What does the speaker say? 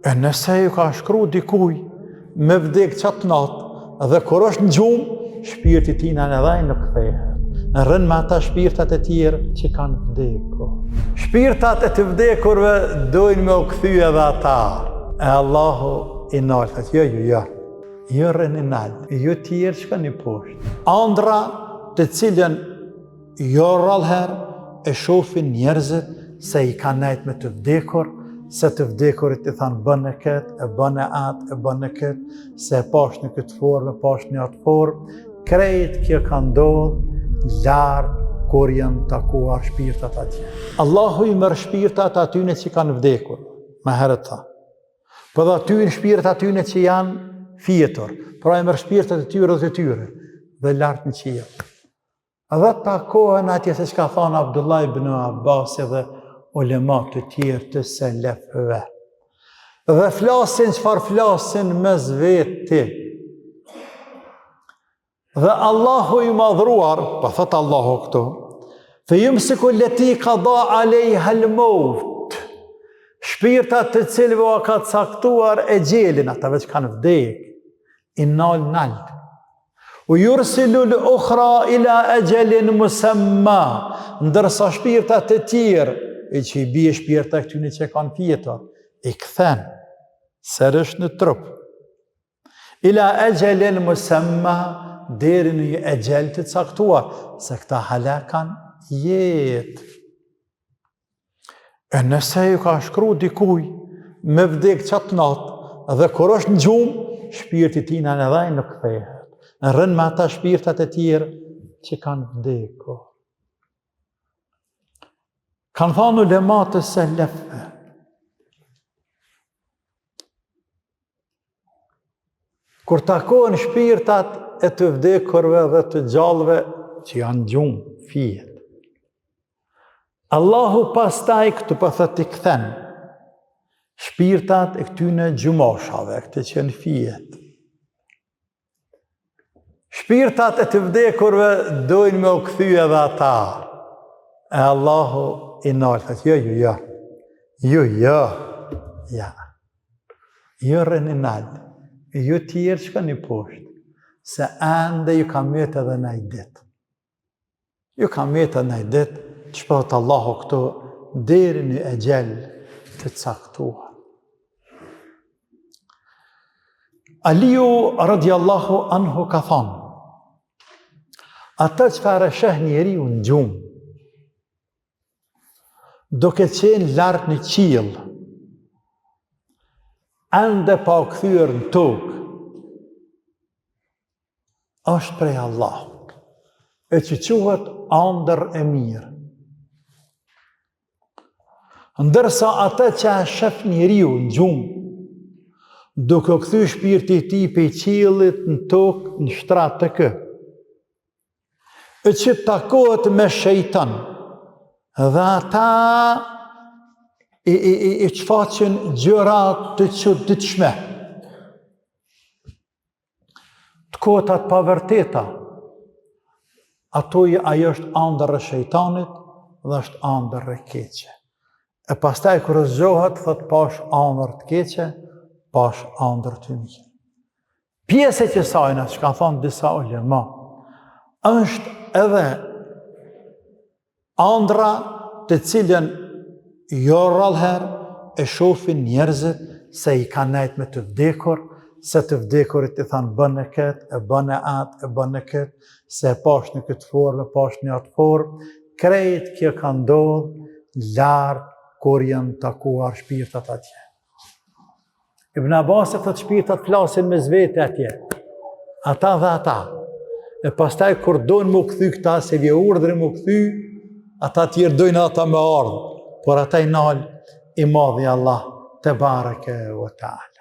E nëse ju ka shkru dikuj me vdek qatë natë dhe kur është në gjumë, shpirti tina në dhaj nuk kthehet. Në rënë me ata shpirtat e tjerë që kanë vdekur. Shpirtat e të vdekurve dojnë me u kthy edhe ata. E Allahu i nalë, jo rënë i nalë, jo tjerë që ka një poshtë. Andra të cilën jo rralher e shofin njerëzit se i ka nejt me të vdekur, se të vdekurit i thanë bënë këtë, e bënë atë, e bënë këtë, se e pash në këtë formë, e pash një atë formë, krejt kjo ka ndodhë lartë kur janë takuar shpirtat atje. Allahu i mërë shpirtat atyne që kanë vdekur, me herët tha. Për dhe atyne shpirtat atyne që janë fjetur, pra i mërë shpirtat e tyre dhe të tyre, dhe lartë në qia. Dhe takohen atje se që ka thonë Abdullah ibn Abbas dhe ulemat të tjerë të selefëve. Dhe flasin qëfar flasin mes veti. Dhe Allahu i madhruar, pa thëtë Allahu këto, fe yumsiku allati qada alejha al-maut, shpirtat të cilëve o ka caktuar e gjelin, atave që kanë vdek, i nalë. U yursilu l-ukhra ila ajalin musamma, ndërsa shpirtat të tjerë, e që i bie shpirtat këtyne që kanë fjetur, i kthen, sërësh në trup. Ila ajalin musamma, deri në një egjel të caktuar, se këta hala kanë jetë. E nëse ju ka shkru dikuj me vdek qatë natë, dhe kur është në gjumë, shpirti tina në dhaj nuk kthehet. Në rënë me ata shpirtat e tjerë që kanë vdekur. Kanë thënë ulemat të selefëve, kur takohen shpirtat e të vdekurve dhe të gjallëve që janë gjumë, fijet. Allahu pastaj këtu pëthët i kthen shpirtat e këtyne gjumoshave, këtë që janë fijet. Shpirtat e të vdekurve dojnë me u kthy edhe ata. E Allahu i nalë, jo rënë i nalë, jo tjerë që ka një poshtë. Se ende ju ka mjetë edhe në i ditë. Ju ka mjetë edhe në i ditë, që përët Allahu këto, deri një e gjellë të caktuar. Aliu, radiallahu anhu, ka thonë, ata që fare sheh njeri unë gjumë, duke qenë lartë në qilë, ende pa u kthyer në tokë, është prej Allahut, e që quhet andër e mirë. Ndërsa ata që e shef njeriu në gjumë, duke kthy shpirti i tij prej qiellit në tokë në shtrat të kë, e që takohet me shejtan, dhe ata i qfaqen gjërat të çuditshme. Kotat pa vërteta, ajo është andër e shejtanit dhe është andër e keqe. E pastaj kur zgjohet, thot pash andër të keqe, pash andër të mirë. Pjesë që sajna, që kanë thonë disa ulema, është edhe andra të cilën jo rralher e shofin njerëzit se i ka nejt me të vdekur, se të vdekurit i thanë bënë këtë, e bënë atë, e bënë këtë, se e pash në këtë formë, e pash në atë formë, krejt kjo ka ndodhë lartë kur janë takuar shpirtat atje. Ibn Abbas e thëtë shpirtat flasin me zvete atje, ata dhe ata, e pastaj kur dojnë më këthy këta, se vje urdhri më këthy, ata tjerë dojnë ata me ardhë, por ata i nalë i madhi Allah, te bareke o ta'ala.